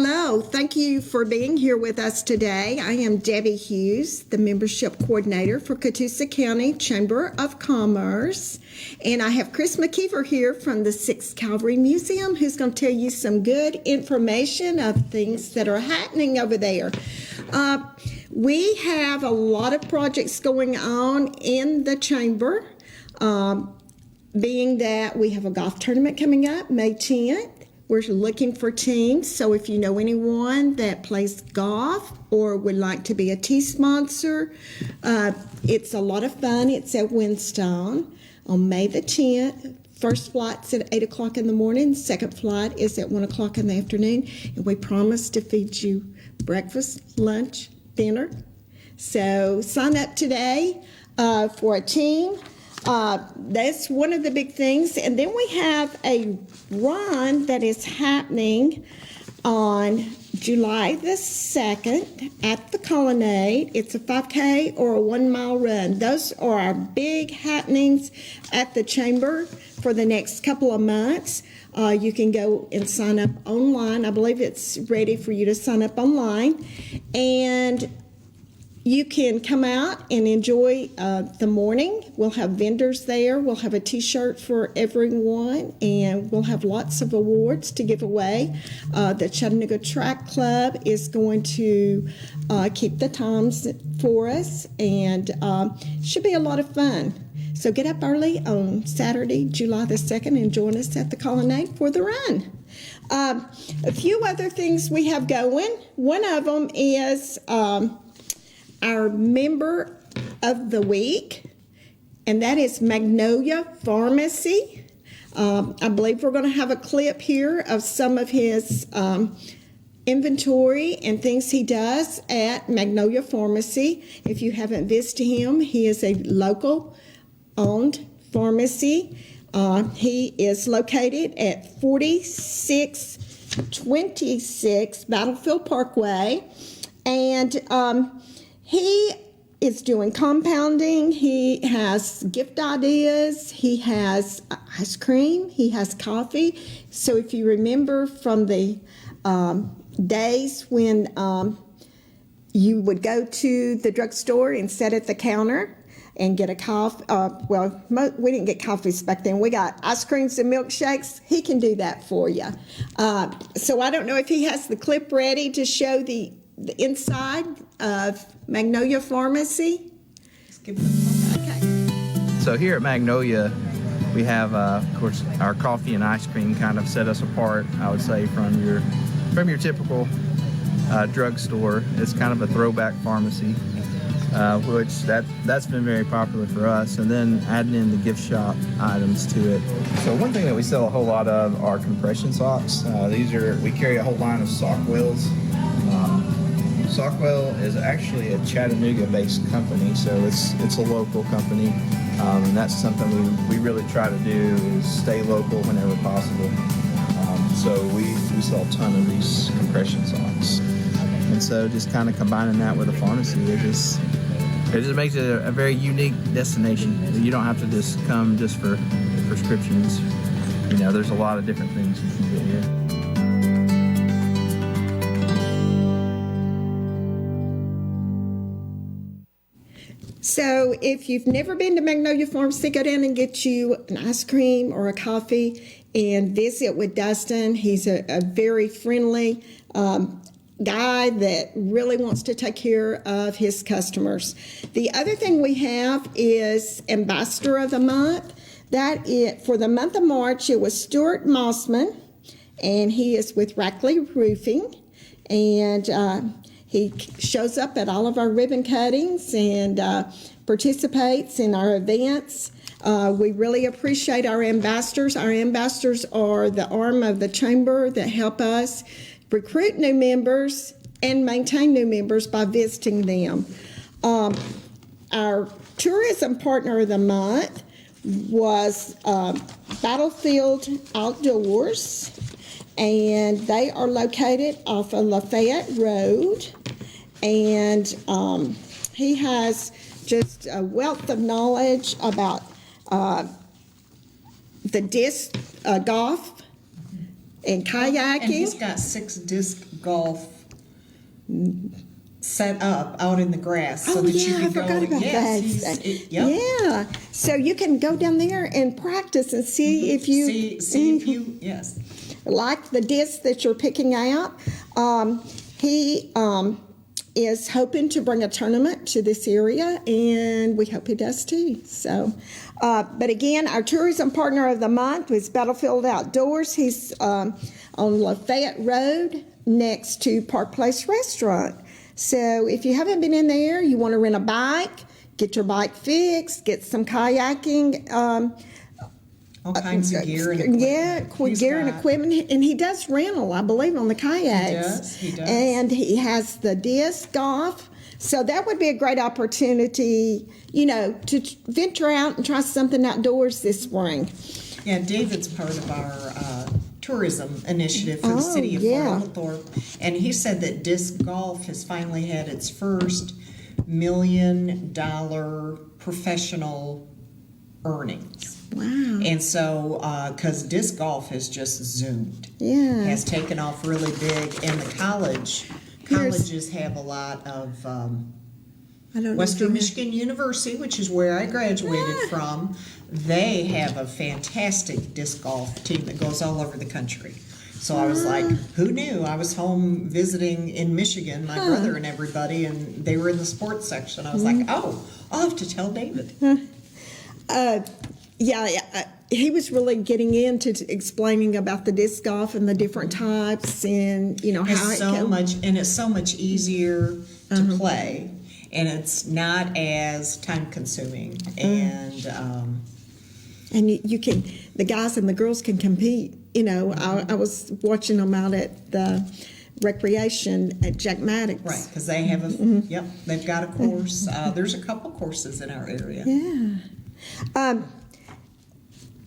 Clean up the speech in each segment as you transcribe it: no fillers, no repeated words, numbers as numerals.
Hello, thank you for being here with us today. I am Debbie Hughes, the Membership Coordinator for Catoosa County Chamber of Commerce. And I have Chris McKeever here from the 6th Cavalry Museum, who's going to tell you some good information of things that are happening over there. We have a lot of projects going on in the Chamber, being that we have a golf tournament coming up May 10th. We're looking for teams, so if you know anyone that plays golf or would like to be a tee sponsor, it's a lot of fun. It's at Windstone on May the 10th. First flight's at 8 o'clock in the morning. Second flight is at 1 o'clock in the afternoon. And we promise to feed you breakfast, lunch, dinner. So sign up today for a team. That's one of the big things. And then we have a run that is happening on July the 2nd at the Colonnade. It's a 5K or a 1 mile run. Those are our big happenings at the Chamber for the next couple of months. You can go and sign up online. I believe it's ready for you to sign up online. And you can come out and enjoy the morning. We'll have vendors there. We'll have a T-shirt for everyone, and we'll have lots of awards to give away. The Chattanooga Track Club is going to keep the times for us, and should be a lot of fun. So get up early on Saturday, July the 2nd, and join us at the Colonnade for the run. A few other things we have going. One of them is our Member of the Week, and that is Magnolia Pharmacy. I believe we're going to have a clip here of some of his inventory and things he does at Magnolia Pharmacy. If you haven't visited him, he is a local owned pharmacy. He is located at 4626 Battlefield Parkway, and he is doing compounding. He has gift ideas. He has ice cream. He has coffee. So if you remember from the days when you would go to the drugstore and sit at the counter and get a coffee, we didn't get coffees back then. We got ice creams and milkshakes. He can do that for you. So I don't know if he has the clip ready to show the inside of Magnolia Pharmacy. Okay. So here at Magnolia, we have, of course, our coffee and ice cream kind of set us apart, I would say, from your typical drugstore. It's kind of a throwback pharmacy, which that's been very popular for us. And then adding in the gift shop items to it. So one thing that we sell a whole lot of are compression socks. We carry a whole line of Sockwells. Sockwell is actually a Chattanooga-based company, so it's a local company, and that's something we really try to do is stay local whenever possible. So we sell a ton of these compression socks, and so just kind of combining that with a pharmacy, it just makes it a very unique destination. You don't have to just come just for prescriptions. You know, there's a lot of different things you can get here. So if you've never been to Magnolia Pharmacy, go down and get you an ice cream or a coffee and visit with Dustin. He's a very friendly guy that really wants to take care of his customers. The other thing we have is Ambassador of the Month. For the month of March, it was Stuart Mossman, and he is with Rackley Roofing, and he shows up at all of our ribbon cuttings and participates in our events. We really appreciate our ambassadors. Our ambassadors are the arm of the chamber that help us recruit new members and maintain new members by visiting them. Our tourism partner of the month was Battlefield Outdoors, and they are located off of Lafayette Road. And he has just a wealth of knowledge about the disc golf and kayaking. And he's got 6 disc golf set up out in the grass so that you can I forgot go. about that. Yeah, so you can go down there and practice and see if you see if you yes. like the disc that you're picking out. He is hoping to bring a tournament to this area, and we hope he does too. So, but again, our tourism partner of the month was Battlefield Outdoors. He's on Lafayette Road next to Park Place Restaurant. So if you haven't been in there, you want to rent a bike, get your bike fixed, get some kayaking. All kinds of gear and equipment. Yeah, gear and equipment. And he does rental, I believe, on the kayaks. He does. And he has the disc golf. So that would be a great opportunity, to venture out and try something outdoors this spring. Yeah, David's part of our tourism initiative for the city of Fort Oglethorpe. And he said that disc golf has finally had its first $1 million professional earnings. Wow. And so, because disc golf has just zoomed. Yeah. Has taken off really big. And the colleges have a lot of Western Michigan University, which is where I graduated from. They have a fantastic disc golf team that goes all over the country. So I was like, who knew? I was home visiting in Michigan, my brother and everybody, and they were in the sports section. I was like, oh, I'll have to tell David. He was really getting into explaining about the disc golf and the different types, and how it's so much easier to play, and it's not as time consuming, and you can, the guys and the girls can compete. I was watching them out at the recreation at Jack Maddox. Right, because they have they've got a course. There's a couple courses in our area. Yeah.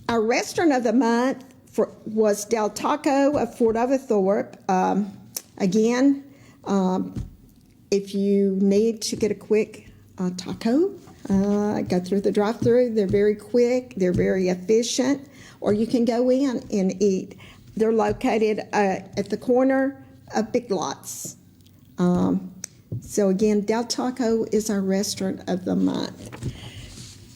Our restaurant of the month was Del Taco of Fort Oglethorpe. Again, if you need to get a quick taco, go through the drive-thru. They're very quick. They're very efficient. Or you can go in and eat. They're located at the corner of Big Lots. So again, Del Taco is our restaurant of the month.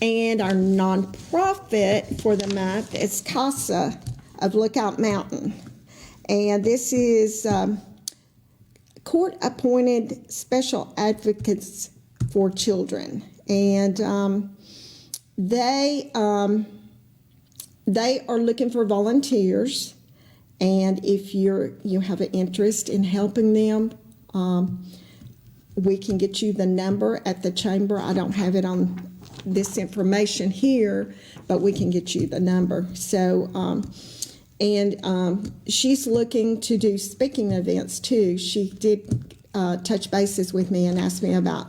And our nonprofit for the month is CASA of Lookout Mountain. And this is court-appointed special advocates for children. And they are looking for volunteers. And if you have an interest in helping them, we can get you the number at the chamber. I don't have it on this information here, but we can get you the number. So, she's looking to do speaking events too. She did touch bases with me and asked me about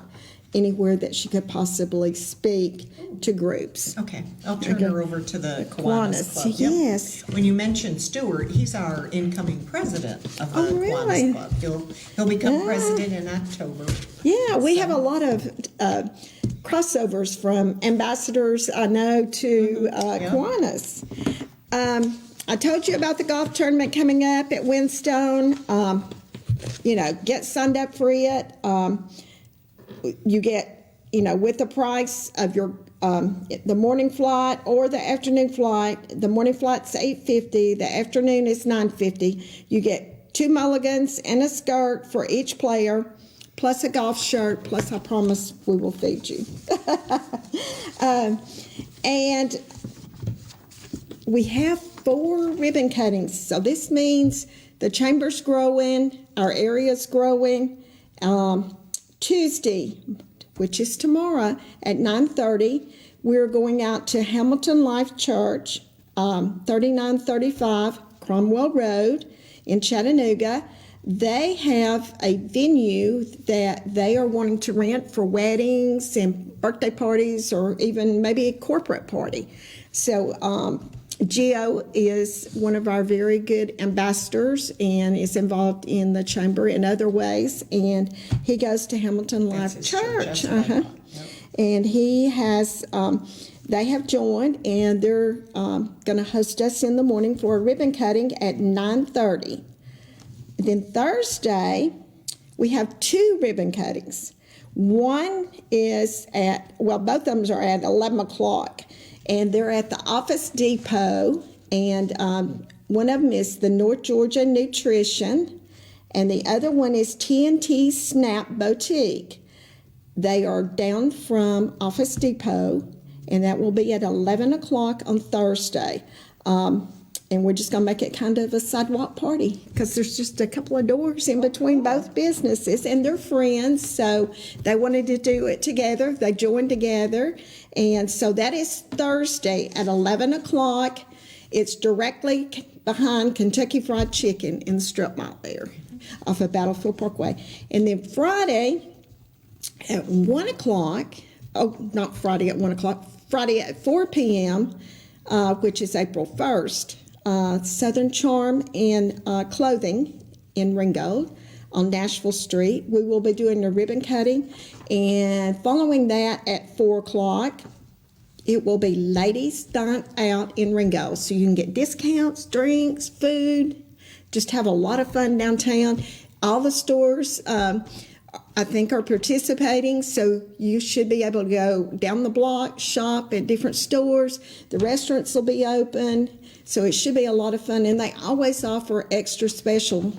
anywhere that she could possibly speak to groups. Okay, I'll turn her over to the Kiwanis Club. Yes. When you mentioned Stewart, he's our incoming president of the Kiwanis Club. He'll become president in October. Yeah, we have a lot of crossovers from ambassadors I know to Kiwanis. I told you about the golf tournament coming up at Windstone. Get signed up for it. You get, with the price of your the morning flight or the afternoon flight. The morning flight's $8.50. The afternoon is $9.50. You get 2 mulligans and a skirt for each player, plus a golf shirt, plus I promise we will feed you. And we have 4 ribbon cuttings. So this means the chamber's growing, our area's growing. Tuesday, which is tomorrow at 9:30, we're going out to Hamilton Life Church, 3935 Cromwell Road in Chattanooga. They have a venue that they are wanting to rent for weddings and birthday parties or even maybe a corporate party. So Gio is one of our very good ambassadors and is involved in the chamber in other ways, and he goes to Hamilton Life Church. And he has, they have joined, and they're going to host us in the morning for a ribbon cutting at 9:30. Then Thursday, we have 2 ribbon cuttings. One is both of them are at 11 o'clock, and they're at the Office Depot, and one of them is the North Georgia Nutrition, and the other one is T&T Snap Boutique. They are down from Office Depot, and that will be at 11 o'clock on Thursday. And we're just going to make it kind of a sidewalk party because there's just a couple of doors in between both businesses, and they're friends, so they wanted to do it together. They joined together, and so that is Thursday at 11 o'clock. It's directly behind Kentucky Fried Chicken in the strip mall there off of Battlefield Parkway. And then Friday at 1 o'clock, not Friday at 1 o'clock, Friday at 4 p.m., which is April 1st, Southern Charm and Clothing in Ringgold on Nashville Street. We will be doing a ribbon cutting, and following that at 4 o'clock, it will be Ladies Night Out in Ringgold. So you can get discounts, drinks, food, just have a lot of fun downtown. All the stores, I think, are participating, so you should be able to go down the block, shop at different stores. The restaurants will be open, so it should be a lot of fun. And they always offer extra special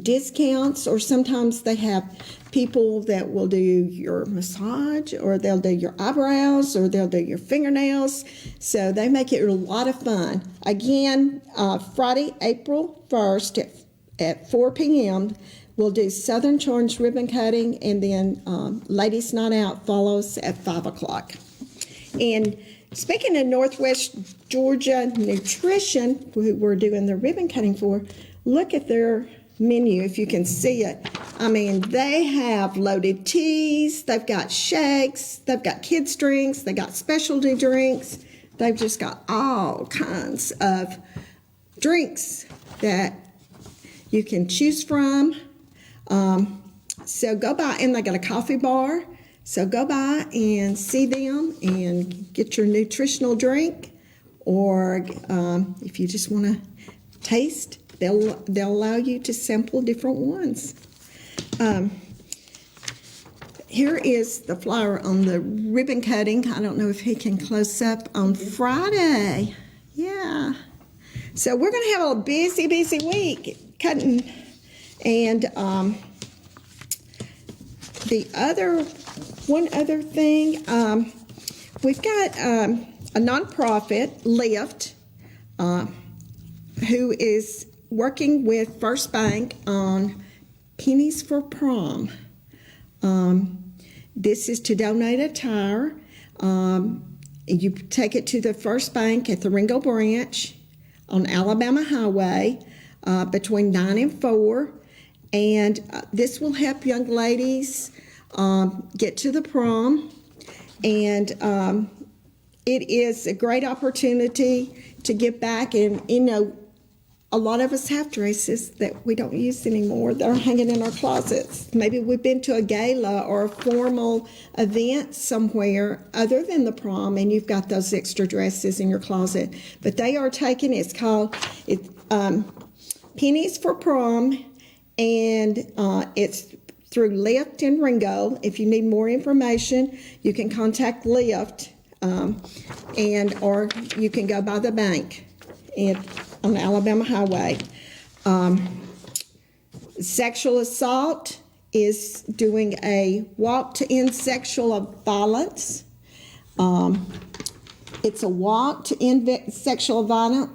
discounts, or sometimes they have people that will do your massage, or they'll do your eyebrows, or they'll do your fingernails. So they make it a lot of fun. Again, Friday, April 1st at 4 p.m., we'll do Southern Charms ribbon cutting, and then Ladies Night Out follows at 5 o'clock. And speaking of Northwest Georgia Nutrition, who we're doing the ribbon cutting for, look at their menu if you can see it. I mean, they have loaded teas, they've got shakes, they've got kids drinks, they got specialty drinks. They've just got all kinds of drinks that you can choose from. So go by, and they got a coffee bar. So go by and see them and get your nutritional drink, or if you just want to taste, they'll allow you to sample different ones. Here is the flyer on the ribbon cutting. I don't know if he can close up on Friday. Yeah. So we're going to have a busy week cutting. And one other thing, we've got a nonprofit, Lyft, who is working with First Bank on Pennies for Prom. This is to donate a tire. You take it to the First Bank at the Ringgold branch on Alabama Highway between 9 and 4. And this will help young ladies get to the prom. And it is a great opportunity to give back. And, you know, a lot of us have dresses that we don't use anymore. They're hanging in our closets. Maybe we've been to a gala or a formal event somewhere other than the prom, and you've got those extra dresses in your closet. But they are taking, it's called Pennies for Prom, and it's through Lyft in Ringgold. If you need more information, you can contact Lyft, or you can go by the bank on the Alabama Highway. Sexual Assault is doing a walk to end sexual violence. It's a walk to end sexual violence,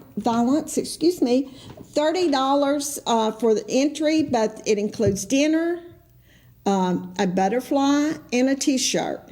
$30 for the entry, but it includes dinner, a butterfly, and a t-shirt.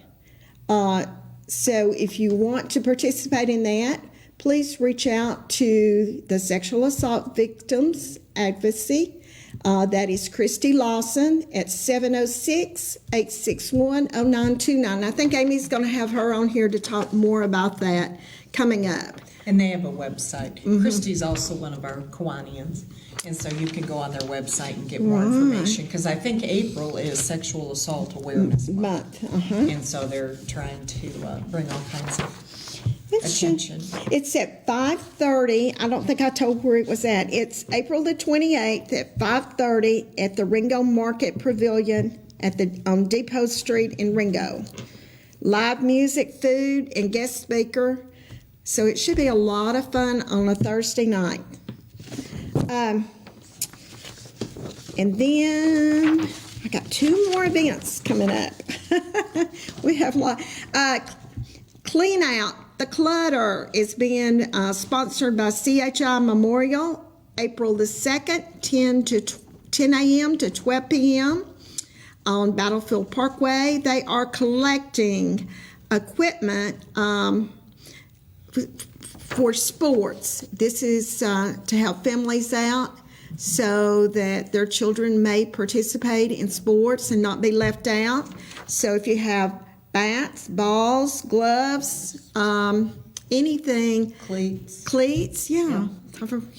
So if you want to participate in that, please reach out to the Sexual Assault Victims Advocacy. That is Christy Lawson at 706-861-0929. I think Amy's going to have her on here to talk more about that coming up. And they have a website. Mm-hmm. Christy's also one of our Kiwanians. And so you can go on their website and get more information. Because I think April is Sexual Assault Awareness Month. And so they're trying to bring all kinds of attention. It's at 5:30. I don't think I told where it was at. It's April the 28th at 5:30 at the Ringgold Market Pavilion on Depot Street in Ringgold. Live music, food, and guest speaker. So it should be a lot of fun on a Thursday night. And then I got 2 more events coming up. We have a lot. Clean Out the Clutter is being sponsored by CHI Memorial, April the 2nd, 10 a.m. to 12 p.m. on Battlefield Parkway. They are collecting equipment for sports. This is to help families out so that their children may participate in sports and not be left out. So if you have bats, balls, gloves, anything. Cleats, yeah.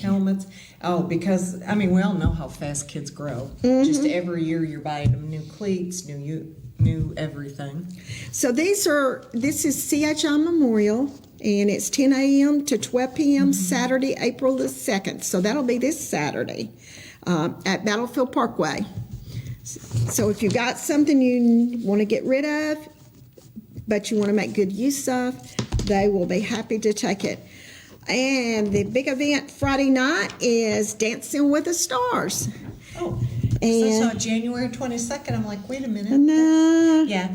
Helmets. Oh, because, I mean, we all know how fast kids grow. Just every year you're buying them new cleats, new everything. So this is CHI Memorial, and it's 10 a.m. to 12 p.m. Saturday, April the 2nd. So that'll be this Saturday at Battlefield Parkway. So if you got something you want to get rid of, but you want to make good use of, they will be happy to take it. And the big event Friday night is Dancing with the Stars. Oh, and I saw January 22nd. I'm like, wait a minute. No. Yeah.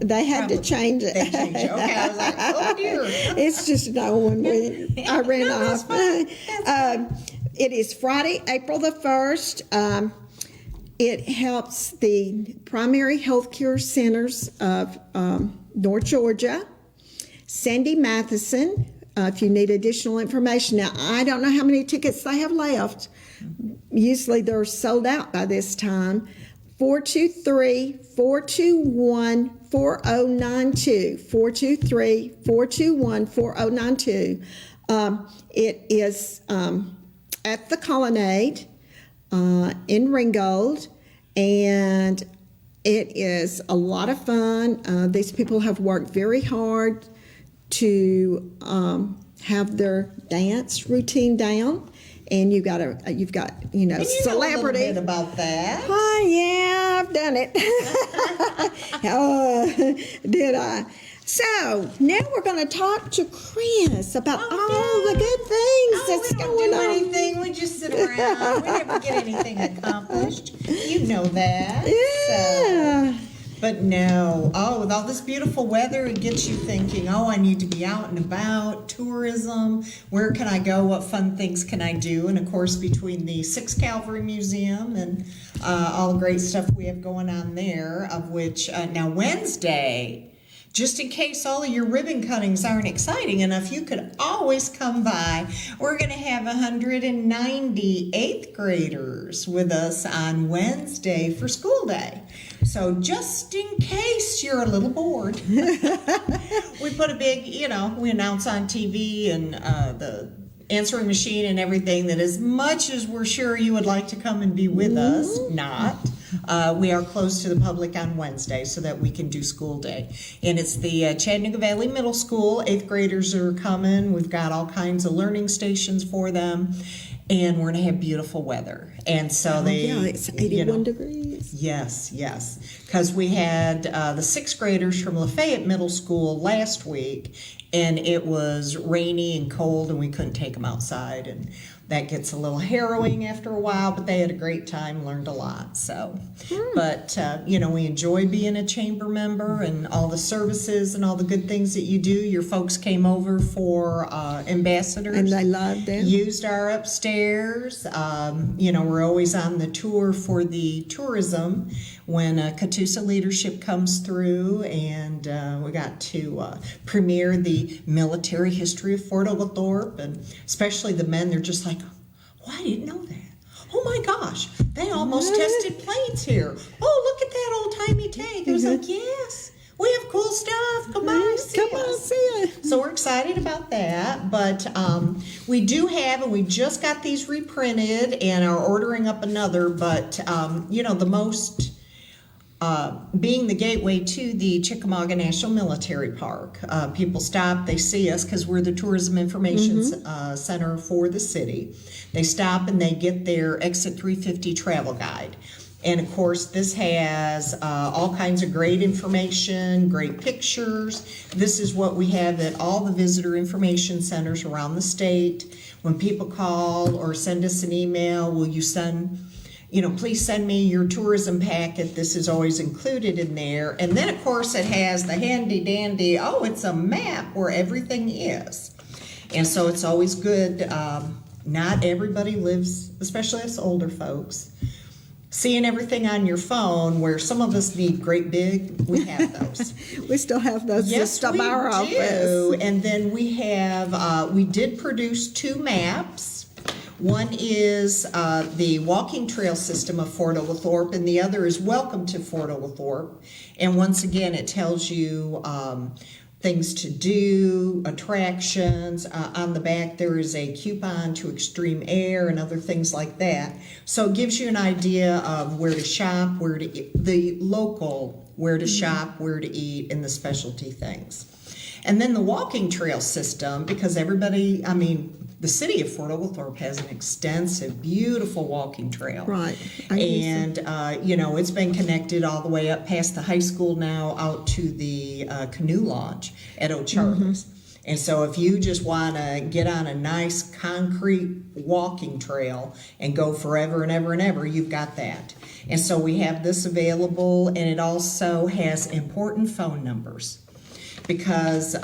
They had to change it. They changed it. Okay, I was like, oh dear. It's just no one. I ran off. It is Friday, April the 1st. It helps the primary health care centers of North Georgia. Sandy Matheson, if you need additional information. Now, I don't know how many tickets they have left. Usually they're sold out by this time. 423-421-4092. 423-421-4092. It is at the Colonnade in Ringgold, and it is a lot of fun. These people have worked very hard to have their dance routine down, and you've got celebrity. You know a little bit about that. Oh yeah, I've done it. Did I? So now we're going to talk to Chris about all the good things that's going on. We don't do anything. We just sit around. We never get anything accomplished. You know that. Yeah. So. But no. Oh, with all this beautiful weather, it gets you thinking, I need to be out and about, tourism, where can I go, what fun things can I do? And of course, between the 6th Cavalry Museum and all the great stuff we have going on there, of which now Wednesday, just in case all of your ribbon cuttings aren't exciting enough, you could always come by. We're going to have 190 8th graders with us on Wednesday for school day. So just in case you're a little bored, we put a big, we announce on TV and the answering machine and everything that as much as we're sure you would like to come and be with us, we are closed to the public on Wednesday so that we can do school day. And it's the Chattanooga Valley Middle School. 8th graders are coming. We've got all kinds of learning stations for them. And we're going to have beautiful weather. And so it's 81 degrees. Yes. Because we had the 6th graders from Lafayette Middle School last week, and it was rainy and cold, and we couldn't take them outside. And that gets a little harrowing after a while, but they had a great time, learned a lot. So, but, we enjoy being a chamber member and all the services and all the good things that you do. Your folks came over for ambassadors. And they loved it. Used our upstairs. We're always on the tour for the tourism when Catoosa leadership comes through, and we got to premiere the military history of Fort Oglethorpe, and especially the men, they're just like, I didn't know that. Oh my gosh, they almost tested planes here. Oh, look at that old-timey tank. It was like, yes, we have cool stuff. Come by, see it. So we're excited about that. But we do have, and we just got these reprinted and are ordering up another. But, the most being the gateway to the Chickamauga National Military Park. People stop, they see us because we're the Tourism Information Center for the city. They stop and they get their Exit 350 travel guide. And of course, this has all kinds of great information, great pictures. This is what we have at all the visitor information centers around the state. When people call or send us an email, will you send, please send me your tourism packet. This is always included in there. And then, of course, it has the handy dandy, it's a map where everything is. And so it's always good. Not everybody lives, especially us older folks, seeing everything on your phone, where some of us need great big, we have those. We still have those. Yes, just we our do. office. And then we have, we did produce 2 maps. One is the walking trail system of Fort Oglethorpe, and the other is Welcome to Fort Oglethorpe. And once again, it tells you things to do, attractions. On the back, there is a coupon to Extreme Air and other things like that. So it gives you an idea of where to shop, where to eat, the local, where to shop, where to eat, and the specialty things. And then the walking trail system, because everybody, the city of Fort Oglethorpe has an extensive, beautiful walking trail. Right. And, it's been connected all the way up past the high school now out to the canoe launch at O'Charlie's. And so if you just want to get on a nice concrete walking trail and go forever and ever and ever, you've got that. And so we have this available, and it also has important phone numbers. Because,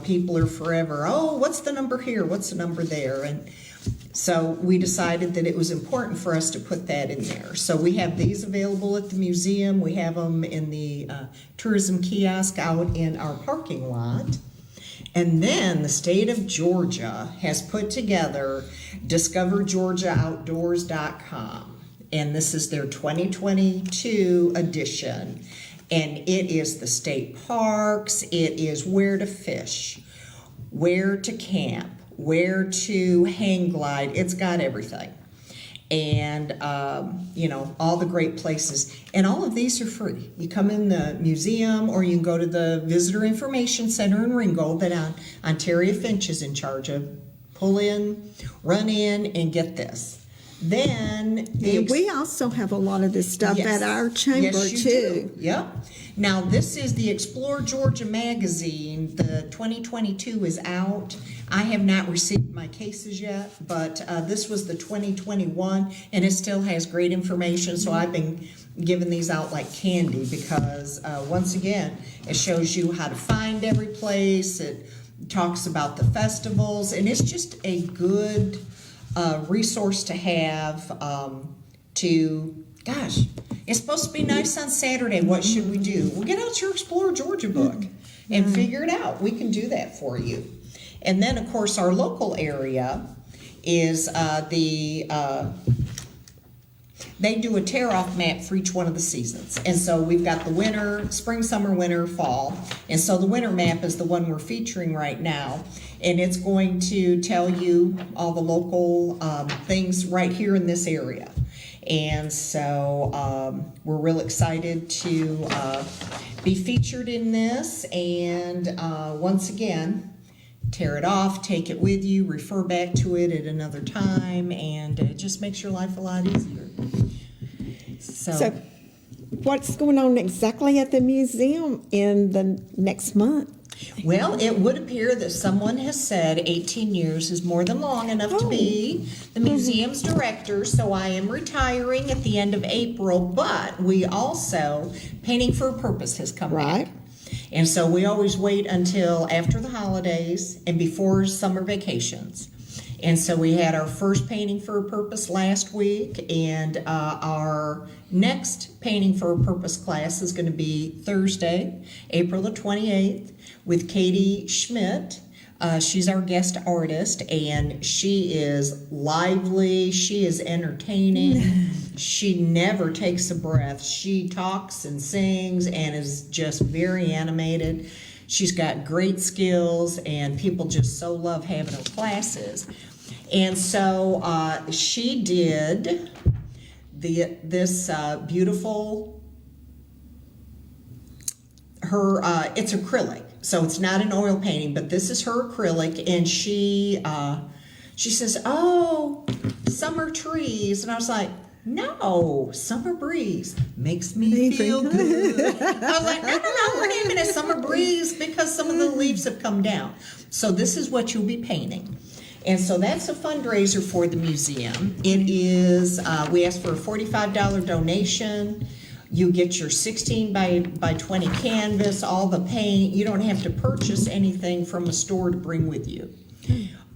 people are forever, what's the number here? What's the number there? And so we decided that it was important for us to put that in there. So we have these available at the museum. We have them in the tourism kiosk out in our parking lot. And then the state of Georgia has put together DiscoverGeorgiaOutdoors.com. And this is their 2022 edition. And it is the state parks, it is where to fish, where to camp, where to hang glide. It's got everything. And, all the great places. And all of these are free. You come in the museum, or you can go to the Visitor Information Center in Ringgold that Ontaria Finch is in charge of. Pull in, run in, and get this. Then we also have a lot of this stuff at our chamber yes, you too. Do. Yep. Now this is the Explore Georgia magazine. The 2022 is out. I have not received my cases yet, but this was the 2021, and it still has great information. So I've been giving these out like candy because once again, it shows you how to find every place. It talks about the festivals, and it's just a good resource to have it's supposed to be nice on Saturday. What should we do? Well, get out your Explore Georgia book and figure it out. We can do that for you. And then, of course, our local area is they do a tear-off map for each one of the seasons. And so we've got the winter, spring, summer, winter, fall. And so the winter map is the one we're featuring right now. And it's going to tell you all the local things right here in this area. And so we're real excited to be featured in this. And once again, tear it off, take it with you, refer back to it at another time, and it just makes your life a lot easier. So what's going on exactly at the museum in the next month? Well, it would appear that someone has said 18 years is more than long enough to be the museum's director, so I am retiring at the end of April, but we also, Painting for a Purpose has come back. And so we always wait until after the holidays and before summer vacations. And so we had our first Painting for a Purpose last week, and our next Painting for a Purpose class is going to be Thursday, April the 28th, with Katie Schmidt. She's our guest artist, and she is lively, she is entertaining, she never takes a breath. She talks and sings and is just very animated. She's got great skills, and people just so love having her classes. And so she did this beautiful her, it's acrylic, so it's not an oil painting, but this is her acrylic, and she says, "Oh, summer trees," and I was like, "No, summer breeze makes me feel good." I was like, "No, we're naming it summer breeze because some of the leaves have come down." So this is what you'll be painting. And so that's a fundraiser for the museum. It is, we ask for a $45 donation. You get your 16 by 20 canvas, all the paint. You don't have to purchase anything from a store to bring with you.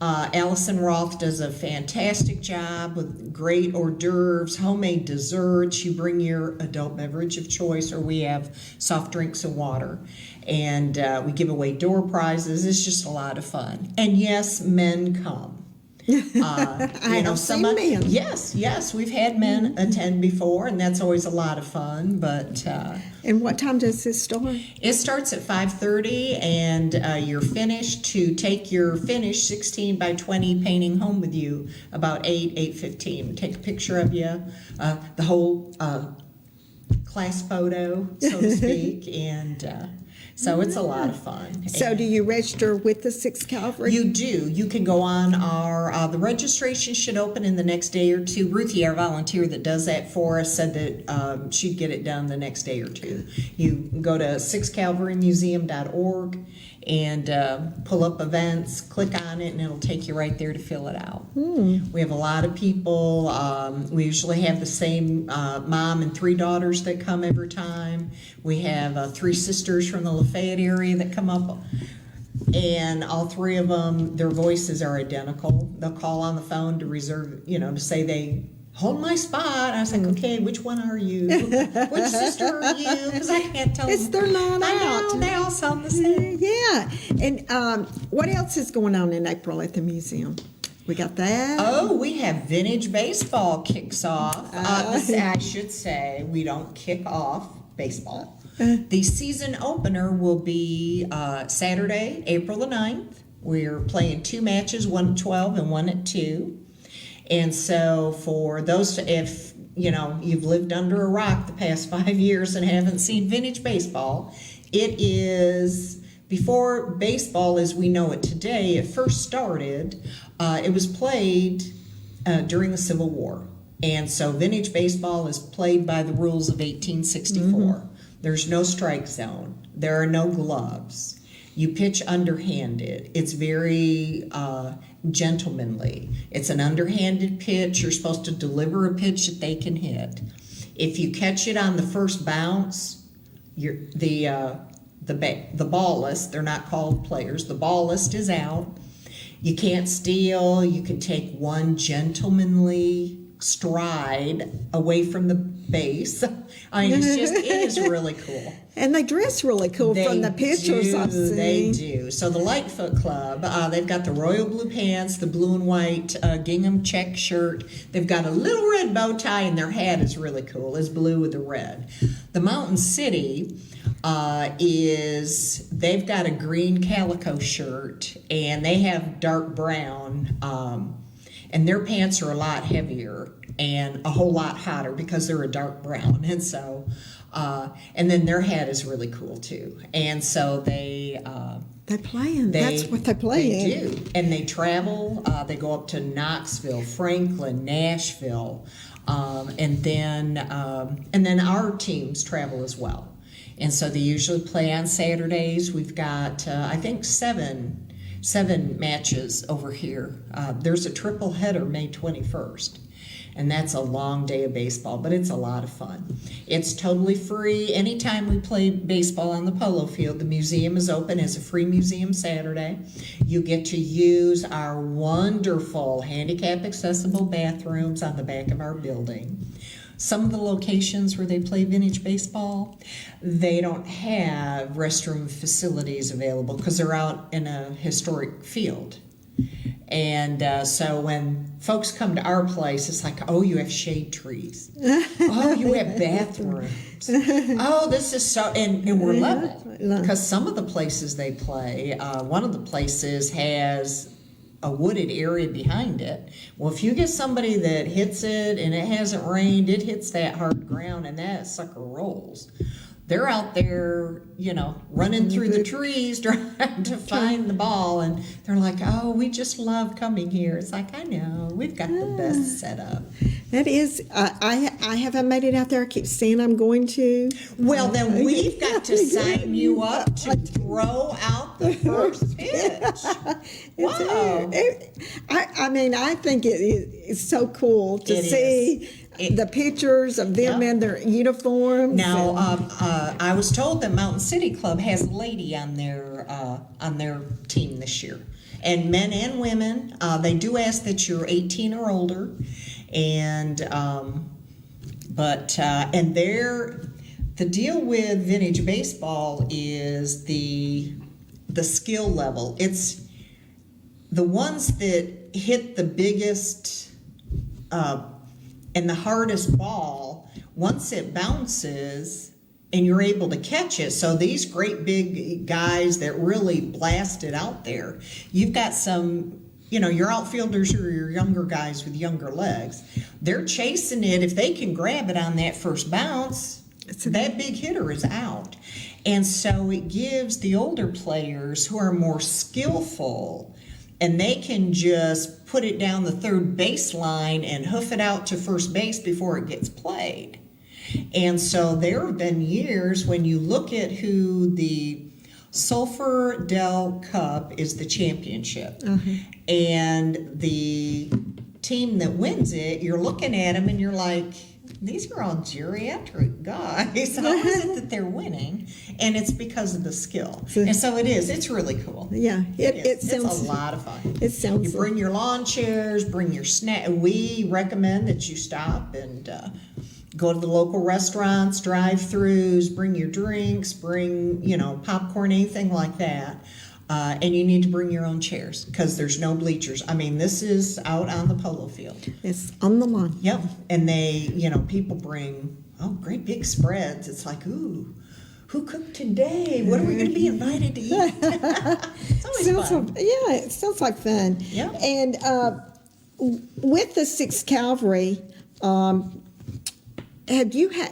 Allison Roth does a fantastic job with great hors d'oeuvres, homemade desserts. You bring your adult beverage of choice, or we have soft drinks and water. And we give away door prizes. It's just a lot of fun. And yes, men come. I have seen men. Yes, we've had men attend before, and that's always a lot of fun. But and what time does this start? it starts at 5:30, and you're finished to take your finished 16 by 20 painting home with you about 8:15. Take a picture of you, the whole class photo, so to speak, and so it's a lot of fun. So do you register with the 6th Cavalry? You do. You can go on our, the registration should open in the next day or two. Ruthie, our volunteer that does that for us, said that she'd get it done the next day or two. You go to 6cavalrymuseum.org and pull up events, click on it, and it'll take you right there to fill it out. We have a lot of people. We usually have the same mom and 3 daughters that come every time. We have 3 sisters from the Lafayette area that come up, and all 3 of them, their voices are identical. They'll call on the phone to reserve, to say they hold my spot. I was like, okay, which one are you? Which sister are you? Because I can't tell. They're not out. They all sound the same. Yeah. And what else is going on in April at the museum? We got that. Oh, we have vintage baseball kicks off. I should say we don't kick off baseball. The season opener will be Saturday, April the 9th. We're playing 2 matches, one at 12 and one at 2. And so for those, if you've lived under a rock the past 5 years and haven't seen vintage baseball, it is, before baseball as we know it today, it first started, it was played during the Civil War. And so vintage baseball is played by the rules of 1864. There's no strike zone. There are no gloves. You pitch underhanded. It's very gentlemanly. It's an underhanded pitch. You're supposed to deliver a pitch that they can hit. If you catch it on the first bounce, the ballist, they're not called players, the ballist is out. You can't steal. You can take one gentlemanly stride away from the base. I mean, it is really cool. And they dress really cool from the pictures I've seen. They do. So the Lightfoot Club, they've got the royal blue pants, the blue and white gingham check shirt. They've got a little red bow tie, and their hat is really cool. It's blue with the red. The Mountain City they've got a green calico shirt, and they have dark brown, and their pants are a lot heavier and a whole lot hotter because they're a dark brown. And so, and then their hat is really cool too. And so they're playing. That's what they play in. They do. And they travel. They go up to Knoxville, Franklin, Nashville, and then our teams travel as well. And so they usually play on Saturdays. We've got, I think, seven matches over here. There's a triple header May 21st. And that's a long day of baseball, but it's a lot of fun. It's totally free. Anytime we play baseball on the polo field, the museum is open as a free museum Saturday. You get to use our wonderful handicap-accessible bathrooms on the back of our building. Some of the locations where they play vintage baseball, they don't have restroom facilities available because they're out in a historic field. And so when folks come to our place, it's like, oh, you have shade trees. Oh, you have bathrooms. Oh, this is so, and we're level. Because some of the places they play, one of the places has a wooded area behind it. Well, if you get somebody that hits it and it hasn't rained, it hits that hard ground and that sucker rolls. they're out there, running through the trees trying to find the ball, and they're like, "Oh, we just love coming here." It's like, I know, we've got the best setup. That is, I haven't made it out there. I keep saying I'm going to. Well, then we've got to sign you up to throw out the first pitch. Wow. I think it's so cool to see the pictures of them in their uniforms. Now, I was told that Mountain City Club has a lady on their team this year, and men and women. They do ask that you're 18 or older, and the deal with vintage baseball is the skill level. It's the ones that hit the biggest and the hardest ball, once it bounces and you're able to catch it. So these great big guys that really blast it out there, you've got some, your outfielders or your younger guys with younger legs. They're chasing it. If they can grab it on that first bounce, that big hitter is out. And so it gives the older players who are more skillful, and they can just put it down the third baseline and hoof it out to first base before it gets played. And so there have been years when you look at who the Sulphur Dell Cup is the championship. And the team that wins it, you're looking at them and you're like, these are all geriatric guys. How is it that they're winning? And it's because of the skill. And so it is. It's really cool. Yeah, it sounds. It's a lot of fun. It sounds. You bring your lawn chairs, bring your snack. We recommend that you stop and go to the local restaurants, drive-throughs, bring your drinks, bring popcorn, anything like that. And you need to bring your own chairs because there's no bleachers. I mean, this is out on the polo field. It's on the lawn. Yep. And they, people bring, great big spreads. It's like, ooh, who cooked today? What are we going to be invited to eat? It's always fun. It sounds like fun. Yeah. And with the 6th Cavalry, have you had,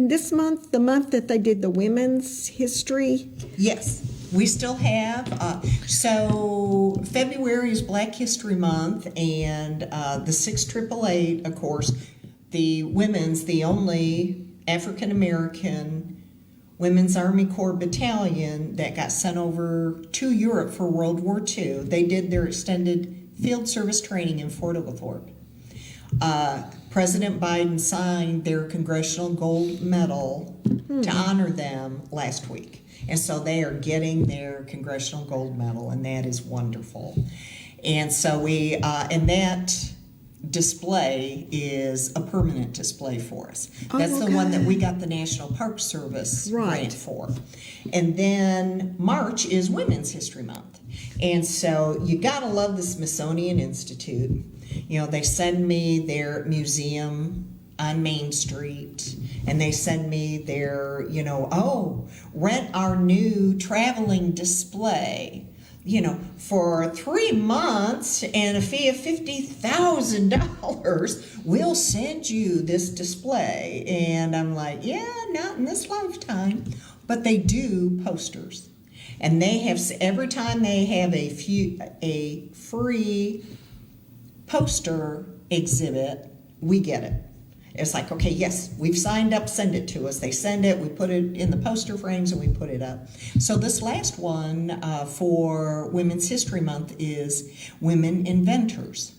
this month, the month that they did the women's history? Yes. We still have, so February is Black History Month, and the 68888, of course, the women's, the only African-American Women's Army Corps battalion that got sent over to Europe for World War II. They did their extended field service training in Fort Oglethorpe. President Biden signed their Congressional Gold Medal to honor them last week. And so they are getting their Congressional Gold Medal, and that is wonderful. And so we, and that display is a permanent display for us. That's the one that we got the National Park Service grant for. And then March is Women's History Month. And so you gotta love the Smithsonian Institute. They send me their museum on Main Street, and they send me their, rent our new traveling display, for 3 months and a fee of $50,000, we'll send you this display. And I'm like, yeah, not in this lifetime. But they do posters. And they have, every time they have a free poster exhibit, we get it. It's like, okay, yes, we've signed up, send it to us. They send it, we put it in the poster frames, and we put it up. So this last one for Women's History Month is Women Inventors.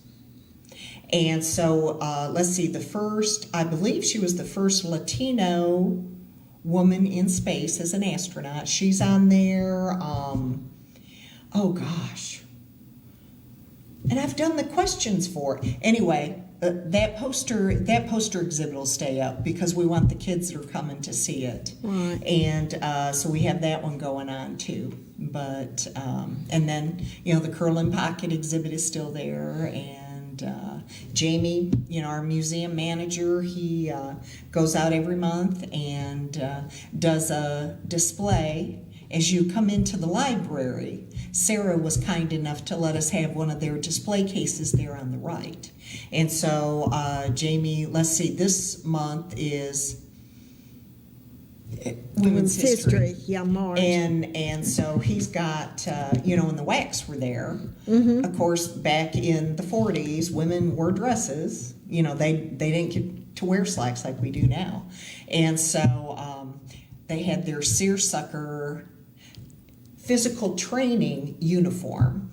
And so, let's see, I believe she was the first Latino woman in space as an astronaut. She's on there, and I've done the questions for it. Anyway, that poster exhibit will stay up because we want the kids that are coming to see it. Right. And so we have that one going on too. But and then the Curlin Pocket exhibit is still there, and Jamie, our museum manager, he goes out every month and does a display. As you come into the library, Sarah was kind enough to let us have one of their display cases there on the right. And so, Jamie, let's see, this month is women's history. Yeah, March. And so he's got, and the WACs were there. Of course, back in the 40s, women wore dresses. They didn't get to wear slacks like we do now. And so they had their seersucker physical training uniform,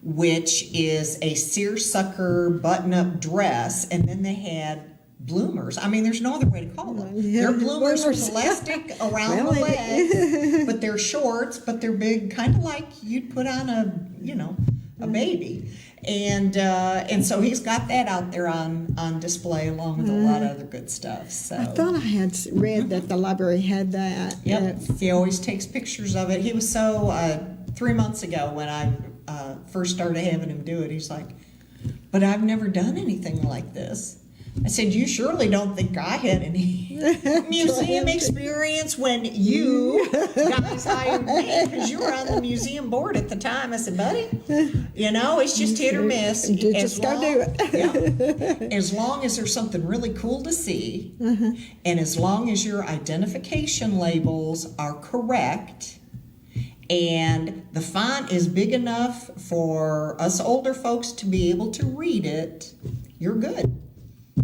which is a seersucker button-up dress, and then they had bloomers. I mean, there's no other way to call them. Yeah, They're bloomers with bloomers. elastic around the legs, but they're shorts, but they're big, kind of like you'd put on a baby. And so he's got that out there on display along with a lot of other good stuff. So I thought I had read that the library had that. yep, he always takes pictures of it. He was so 3 months ago when I first started having him do it. He's like, "But I've never done anything like this." I said, "You surely don't think I had any museum experience when you guys hired me, because you were on the museum board at the time." I said, "Buddy, it's just hit or miss. Just go do it. Yeah. As long as there's something really cool to see, and as long as your identification labels are correct, and the font is big enough for us older folks to be able to read it, you're good."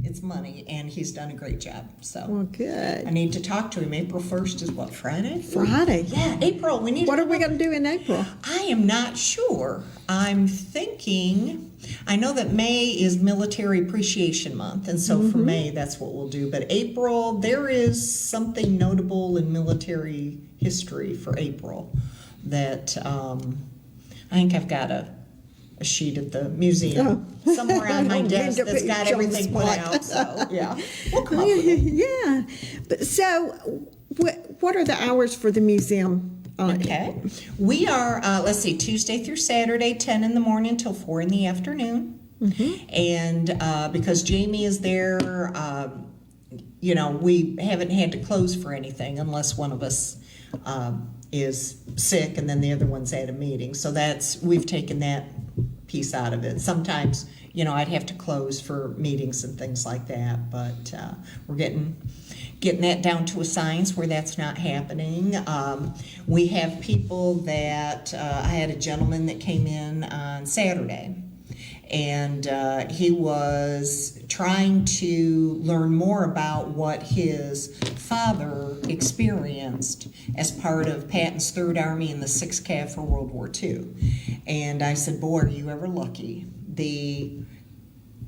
It's money, and he's done a great job. So Well, good. I need to talk to him. April 1st is what, Friday? Friday. Yeah, April. We need. What are we going to do in April? I am not sure. I'm thinking. I know that May is Military Appreciation Month, and so for May, that's what we'll do. But April, there is something notable in military history for April that I think I've got a sheet at the museum somewhere on my desk that's got everything put out. So yeah, we'll come up with it. Yeah. But so, what are the hours for the museum? Okay, we are. Let's see, Tuesday through Saturday, 10 in the morning till 4 in the afternoon. And because Jamie is there, we haven't had to close for anything unless one of us is sick and then the other one's at a meeting. So we've taken that piece out of it. Sometimes, I'd have to close for meetings and things like that, but we're getting that down to a science where that's not happening. We have people that, I had a gentleman that came in on Saturday, and he was trying to learn more about what his father experienced as part of Patton's Third Army in the 6th Cav for World War II. And I said, "Boy, are you ever lucky."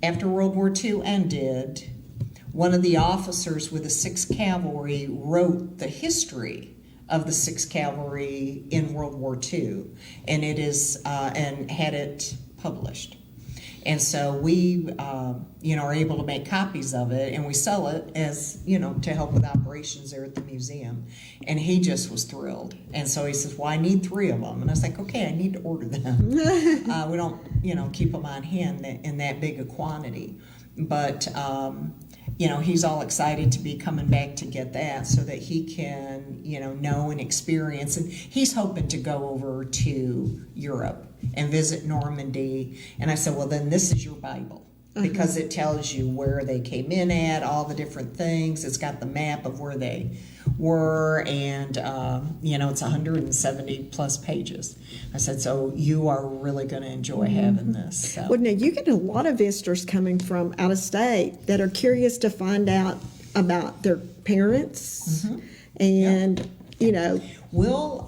After World War II ended, one of the officers with the 6th Cavalry wrote the history of the 6th Cavalry in World War II, and it is and had it published. And so we, are able to make copies of it, and we sell it as, to help with operations there at the museum. And he just was thrilled. And so he says, "Well, I need 3 of them." And I was like, "Okay, I need to order them." We don't, keep them on hand in that big a quantity. But, he's all excited to be coming back to get that so that he can, know and experience. And he's hoping to go over to Europe and visit Normandy. And I said, "Well, then this is your Bible, because it tells you where they came in at, all the different things. It's got the map of where they were, and it's 170 plus pages." I said, "So you are really going to enjoy having this." So. Well, now you get a lot of visitors coming from out of state that are curious to find out about their parents, and We'll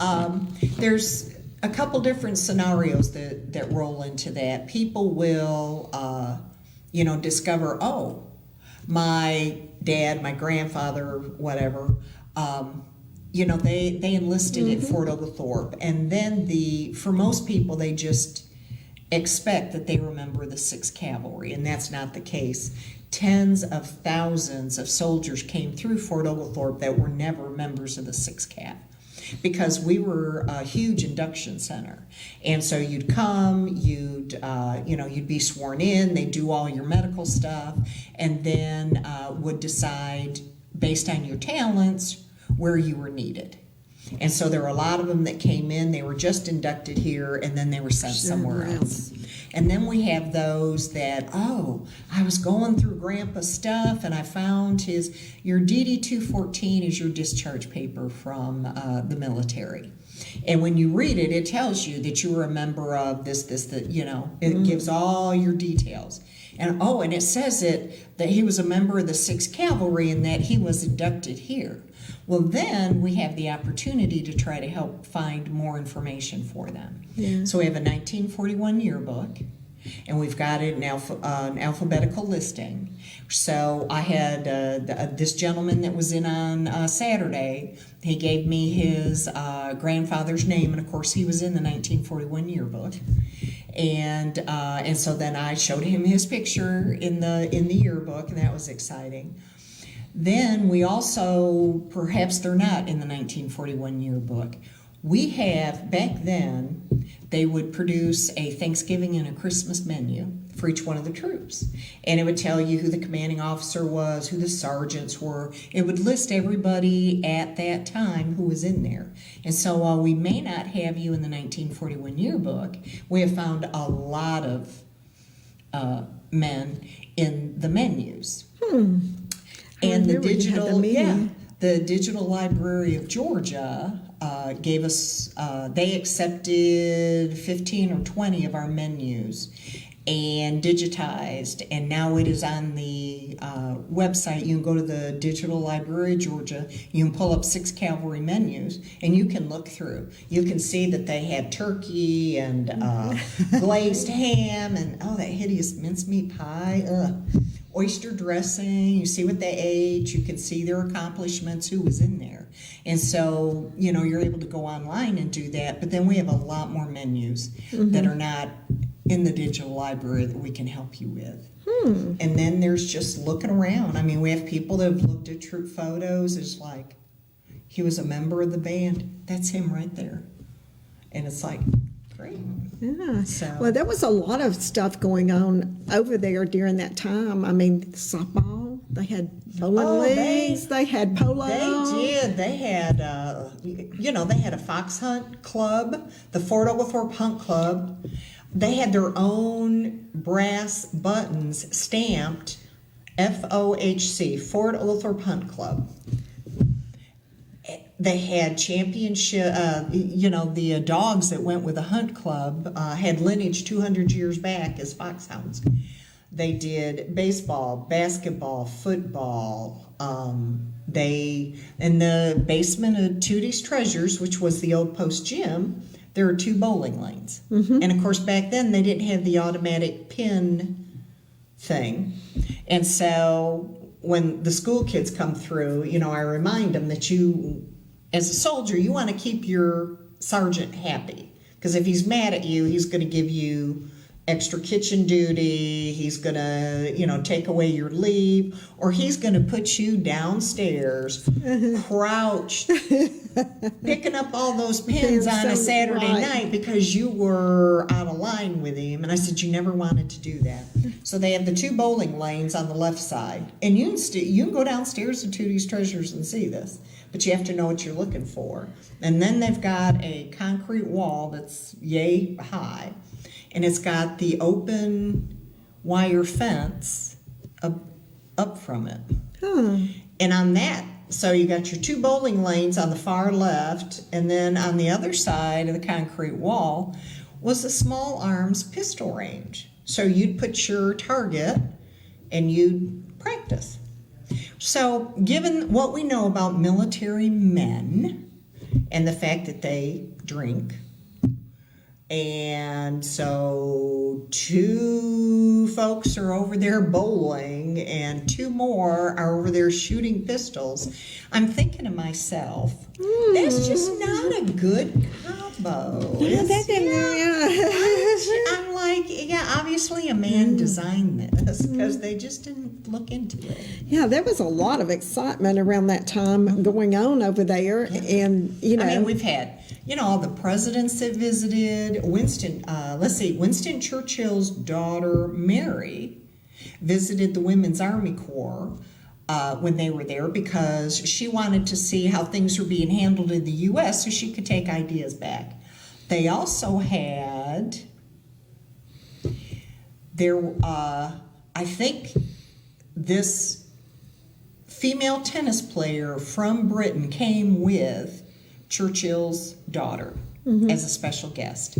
there's a couple different scenarios that roll into that. People will discover, oh, my dad, my grandfather, whatever, they enlisted at Fort Oglethorpe, and then for most people, they just expect that they remember the 6th Cavalry, and that's not the case. Tens of thousands of soldiers came through Fort Oglethorpe that were never members of the 6th Cav, because we were a huge induction center. And so you'd come, you'd be sworn in, they'd do all your medical stuff, and then would decide, based on your talents, where you were needed. And so there were a lot of them that came in, they were just inducted here, and then they were sent somewhere else. And then we have those that, I was going through Grandpa's stuff and I found your DD 214 is your discharge paper from the military. And when you read it, it tells you that you were a member of this, that, it gives all your details. And and it says that he was a member of the 6th Cavalry and that he was inducted here. Well, then we have the opportunity to try to help find more information for them. Yeah. So we have a 1941 yearbook, and we've got it in an alphabetical listing. So I had this gentleman that was in on Saturday. He gave me his grandfather's name, and of course he was in the 1941 yearbook. And so then I showed him his picture in the yearbook, and that was exciting. Then we also, perhaps they're not in the 1941 yearbook, we have, back then, they would produce a Thanksgiving and a Christmas menu for each one of the troops. And it would tell you who the commanding officer was, who the sergeants were. It would list everybody at that time who was in there. And so while we may not have you in the 1941 yearbook, we have found a lot of men in the menus. And the Digital Library of Georgia gave us, they accepted 15 or 20 of our menus and digitized, and now it is on the website. You can go to the Digital Library of Georgia, you can pull up 6th Cavalry menus, and you can look through. You can see that they had turkey and glazed ham and, that hideous mincemeat pie, oyster dressing. You see what they ate, you can see their accomplishments, who was in there. And so, you're able to go online and do that, but then we have a lot more menus that are not in the digital library that we can help you with. And then there's just looking around. I mean, we have people that have looked at troop photos. It's like, he was a member of the band. That's him right there. And it's like, great. Yeah. So, well, there was a lot of stuff going on over there during that time. I mean, softball, they had bowling leagues, they had polo. They did. They had, they had a fox hunt club, the Fort Oglethorpe Hunt Club. They had their own brass buttons stamped FOHC, Fort Oglethorpe Hunt Club. They had championship, the dogs that went with the hunt club had lineage 200 years back as foxhounds. They did baseball, basketball, football. In the basement of Tootie's Treasures, which was the old post gym, there are 2 bowling lanes. And of course, back then they didn't have the automatic pin thing. And so when the school kids come through, I remind them that you, as a soldier, you want to keep your sergeant happy. Because if he's mad at you, he's going to give you extra kitchen duty, he's going to, take away your leave, or he's going to put you downstairs, crouched, picking up all those pins on a Saturday night because you were out of line with him. And I said, you never wanted to do that. So they have the 2 bowling lanes on the left side. And you can go downstairs to Tootie's Treasures and see this. But you have to know what you're looking for. And then they've got a concrete wall that's yay high. And it's got the open wire fence up from it. And on that, so you got your 2 bowling lanes on the far left, and then on the other side of the concrete wall was a small arms pistol range. So you'd put your target and you'd practice. So given what we know about military men and the fact that they drink, and so 2 folks are over there bowling and 2 more are over there shooting pistols, I'm thinking to myself, that's just not a good combo. I'm like, obviously a man designed this because they just didn't look into it. Yeah, there was a lot of excitement around that time going on over there. And, I mean, we've had, all the presidents that visited. Winston Churchill's daughter, Mary, visited the Women's Army Corps. when they were there, because she wanted to see how things were being handled in the U.S. so she could take ideas back. They also had I think this female tennis player from Britain came with Churchill's daughter as a special guest.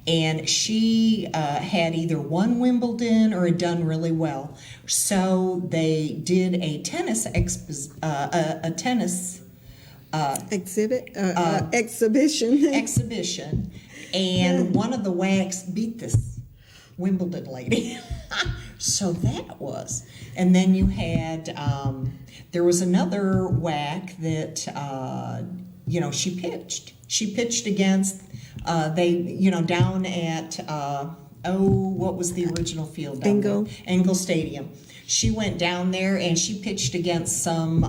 And she had either won Wimbledon or had done really well. So they did a tennis exhibition. And one of the whacks beat this Wimbledon lady. So that was. And then you had, there was another whack that, she pitched. She pitched against, down at, what was the original field down there? Engel Stadium. She went down there and she pitched against some,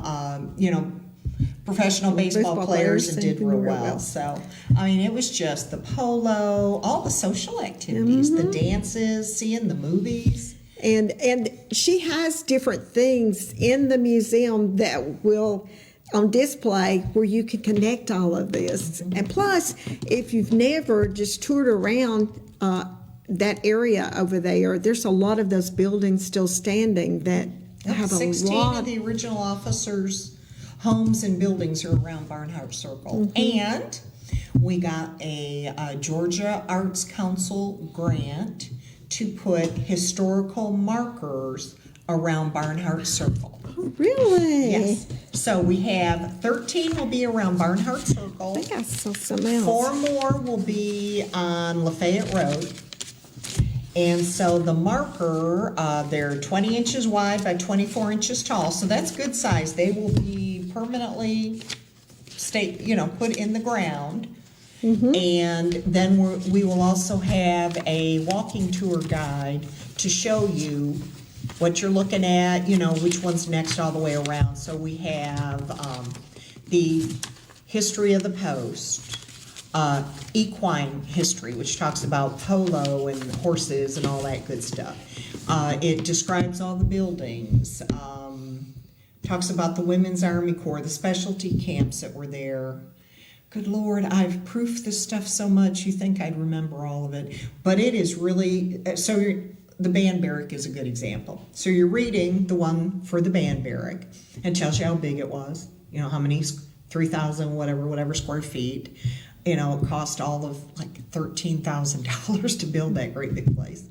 professional baseball players and did real well. So, I mean, it was just the polo, all the social activities, the dances, seeing the movies. And she has different things in the museum that will on display where you can connect all of this. And plus, if you've never just toured around that area over there, there's a lot of those buildings still standing that have a 16 lot. of the original officers' homes and buildings are around Barnhart Circle. And we got a Georgia Arts Council grant to put historical markers around Barnhart Circle. Oh, really? Yes. So we have 13 will be around Barnhart Circle. I think I saw some else. 4 more will be on Lafayette Road. And so the marker, they're 20 inches wide by 24 inches tall, so that's good size. They will be permanently put in the ground. And then we will also have a walking tour guide to show you what you're looking at, which one's next all the way around. So we have the history of the post, equine history, which talks about polo and horses and all that good stuff. It describes all the buildings, talks about the Women's Army Corps, the specialty camps that were there. Good Lord, I've proofed this stuff so much you think I'd remember all of it. But it is really, the band barrack is a good example. So you're reading the one for the band barrack and tells you how big it was, how many, 3,000 whatever square feet. It cost all of like $13,000 to build that great big place.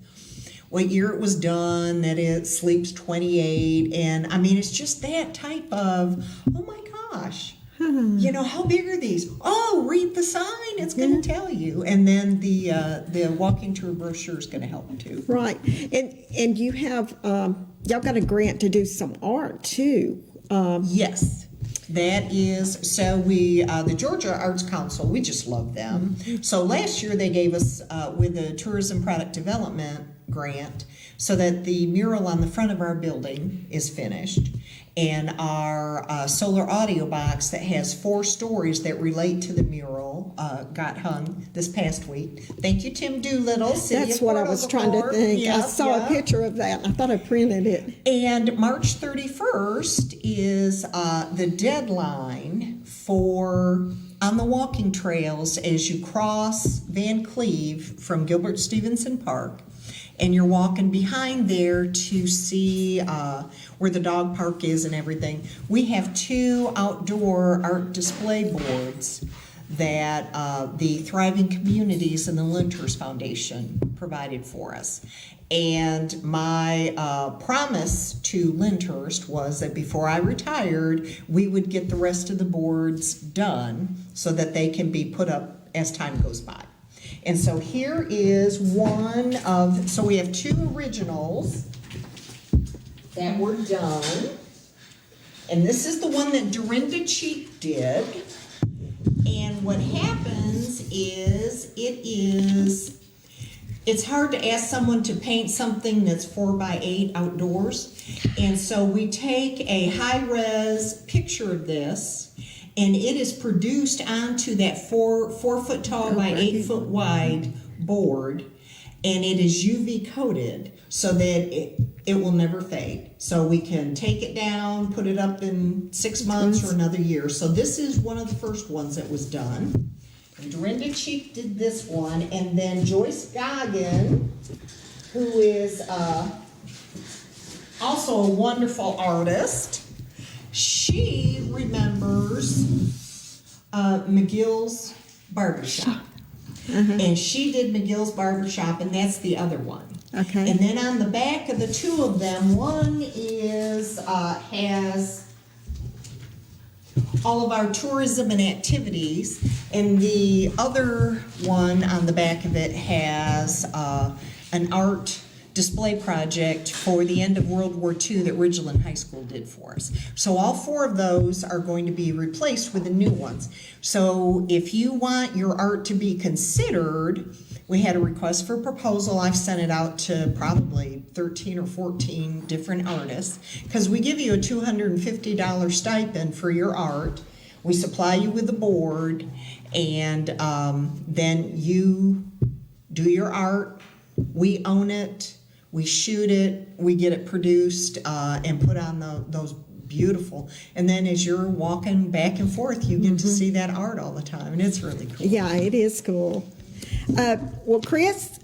What year it was done, that it sleeps 28, and I mean, it's just that type of, oh my gosh. How big are these? Oh, read the sign. It's going to tell you. And then the walking tour brochure is going to help too. Right. And you have, y'all got a grant to do some art too. Yes. That is, so the Georgia Arts Council, we just love them. So last year they gave us, with the Tourism Product Development grant, so that the mural on the front of our building is finished. And our solar audio box that has 4 stories that relate to the mural got hung this past week. Thank you, Tim Doolittle. That's what I was trying to think. Yep, I saw a picture of that. I thought I printed it. And March 31st is the deadline for on the walking trails as you cross Van Cleve from Gilbert Stevenson Park. And you're walking behind there to see where the dog park is and everything. We have 2 outdoor art display boards that the Thriving Communities and the Linters Foundation provided for us. And my promise to Lyndhurst was that before I retired, we would get the rest of the boards done so that they can be put up as time goes by. And so here is one of, so we have 2 originals that were done. And this is the one that Dorinda Cheek did. And what happens is, it's hard to ask someone to paint something that's 4x8 outdoors. And so we take a high-res picture of this, and it is produced onto that 4 foot tall by 8 foot wide board, and it is UV coated so that It will never fade. So we can take it down, put it up in 6 months or another year. So this is one of the first ones that was done. And Dorinda Cheek did this one, and then Joyce Goggin, who is also a wonderful artist. She remembers McGill's Barbershop. And she did McGill's Barbershop, and that's the other one. Okay. And then on the back of the two of them, one is has all of our tourism and activities, and the other one on the back of it has an art display project for the end of World War II that Ridgeland High School did for us. So all 4 of those are going to be replaced with the new ones. So if you want your art to be considered, we had a request for proposal. I've sent it out to probably 13 or 14 different artists, because we give you a $250 stipend for your art. We supply you with the board, and then you do your art. We own it. We shoot it, we get it produced and put on those beautiful. And then as you're walking back and forth, you get to see that art all the time, and it's really cool. Yeah, it is cool. Well, Chris,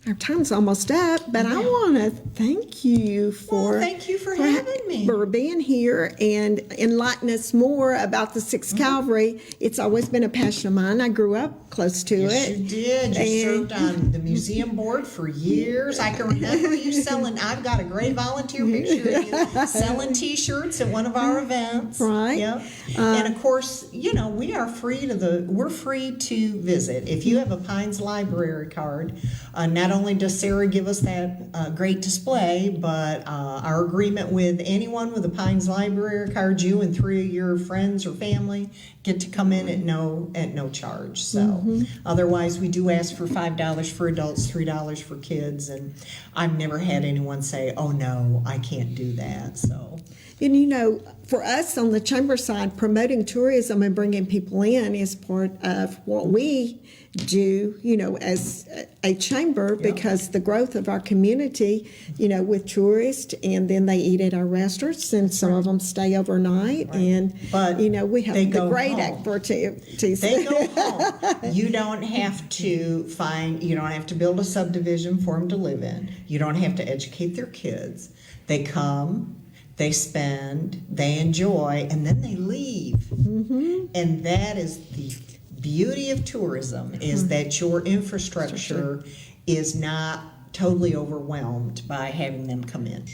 our time's almost up, but I want to thank you for thank you for having me. For being here and enlightening us more about the 6th Cavalry. It's always been a passion of mine. I grew up close to Yes, it. you did. You served on the museum board for years. I can remember you selling. I've got a great volunteer picture of you selling T-shirts at one of our events. Right. Yep. And of course, we are we're free to visit. If you have a Pines Library card, not only does Sarah give us that great display, but our agreement with anyone with a Pines Library card, you and 3 of your friends or family get to come in at no charge. So otherwise, we do ask for $5 for adults, $3 for kids, and I've never had anyone say, "Oh no, I can't do that." So. And for us on the chamber side, promoting tourism and bringing people in is part of what we do, as a chamber, because the growth of our community, with tourists, and then they eat at our restaurants, and some of them stay overnight, and we have the great expertise. They go home. You don't have to build a subdivision for them to live in. You don't have to educate their kids. They come, they spend, they enjoy, and then they leave. And that is the beauty of tourism, is that your infrastructure is not totally overwhelmed by having them come in.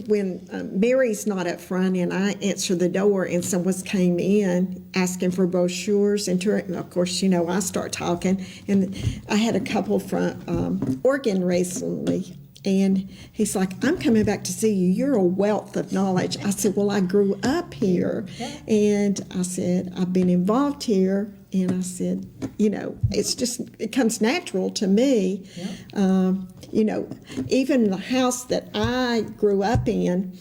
When Mary's not up front and I answer the door and someone came in asking for brochures and of course, I start talking, and I had a couple from Oregon recently. And he's like, "I'm coming back to see you. You're a wealth of knowledge." I said, "Well, I grew up here." And I said, "I've been involved here." And I said, it comes natural to me. Even the house that I grew up in,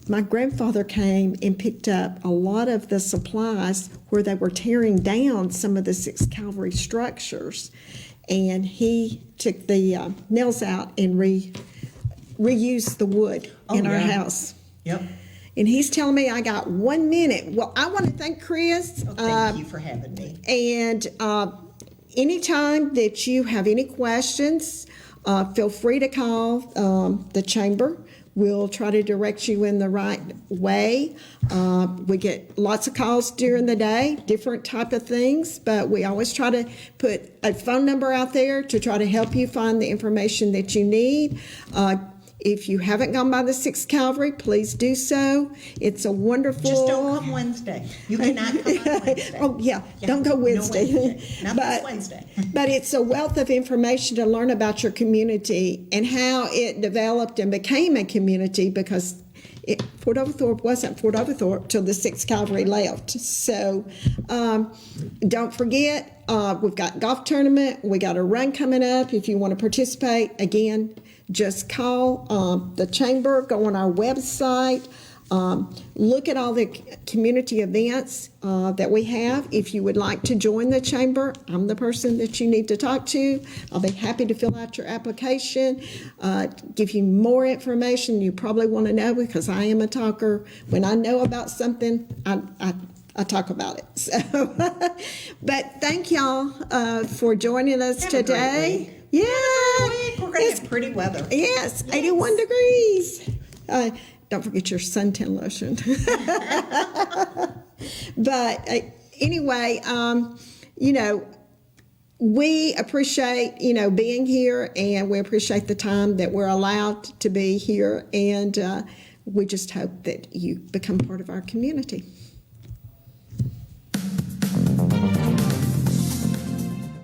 my grandfather came and picked up a lot of the supplies where they were tearing down some of the 6th Cavalry structures. And he took the nails out and reused the wood in our house. Yep. And he's telling me I got 1 minute. Well, I want to thank Chris. Thank you for having me. And anytime that you have any questions, feel free to call the chamber. We'll try to direct you in the right way. We get lots of calls during the day, different type of things, but we always try to put a phone number out there to try to help you find the information that you need. If you haven't gone by the 6th Cavalry, please do so. It's a wonderful... Just don't come Wednesday. You cannot come on Wednesday. Don't go Wednesday. No Wednesday. Not this Wednesday. But it's a wealth of information to learn about your community and how it developed and became a community, because Fort Overthorpe wasn't Fort Overthorpe till the 6th Cavalry left. So don't forget, we've got golf tournament. We got a run coming up. If you want to participate, again, just call the chamber, go on our website. Look at all the community events that we have. If you would like to join the chamber, I'm the person that you need to talk to. I'll be happy to fill out your application, give you more information you probably want to know, because I am a talker. When I know about something, I talk about it. So, but thank y'all for joining us Have a great today. week. Yeah, We're going to have pretty weather. yes, 81 degrees. Don't forget your suntan lotion. But anyway, we appreciate, being here, and we appreciate the time that we're allowed to be here, and we just hope that you become part of our community.